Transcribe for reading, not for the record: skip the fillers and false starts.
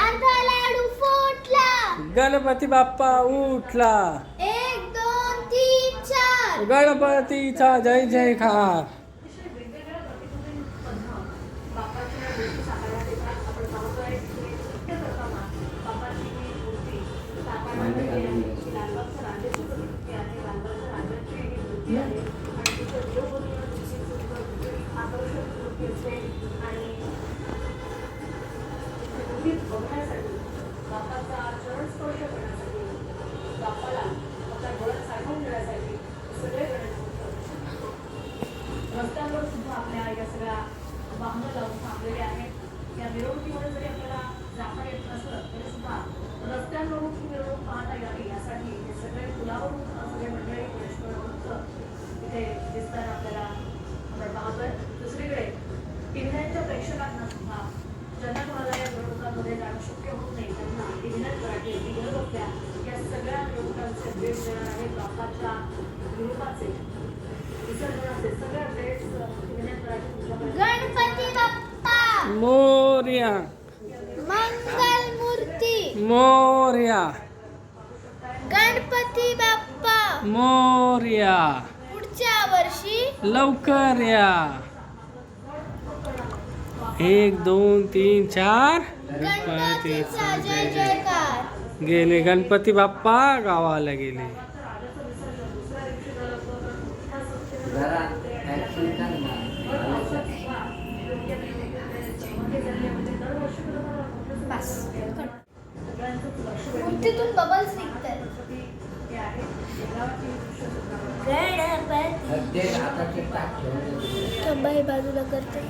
अर्धा लाडू फुटला. गणपती बाप्पा उठला. 1 2 3 4. गणपतीचा जय जयकार. रस्त्यांवर सुद्धा आपल्या या सगळ्या वाहनं लावून थांबलेले आहेत. या मिरवणुकीमध्ये जरी आपल्याला जाता येत नसलं तरी सुद्धा रस्त्यांवरून ही मिरवणूक पाहता यावी यासाठी हे सगळे पुलावरून सगळे मंडळी इथे दिसताना आपल्याला आपण पाहतोय. दुसरीकडे टिव्हीच्या प्रेक्षकांना सुद्धा ज्यांना कोणाला या मिरवणुकांमध्ये जाणं शक्य होत नाही त्यांना टिव्हीत मराठी घर बसल्या या सगळ्या मिरवणुकांचे अपडेट्स देणार आहेत. बाप्पाच्या मिरवणुकाचे विसर्जनाचे सगळे अपडेट्स गणपती बाप्पा मोरया. मंगल मूर्ती मोरया. गणपती बाप्पा मोरया. पुढच्या वर्षी लवकर या. 1 2 3 4. गणपतीचा जय जयकार. गेले गणपती बाप्पा गावाला गेले. मूर्तीतून बबल्स निघतात. गणपती बाजूला करते.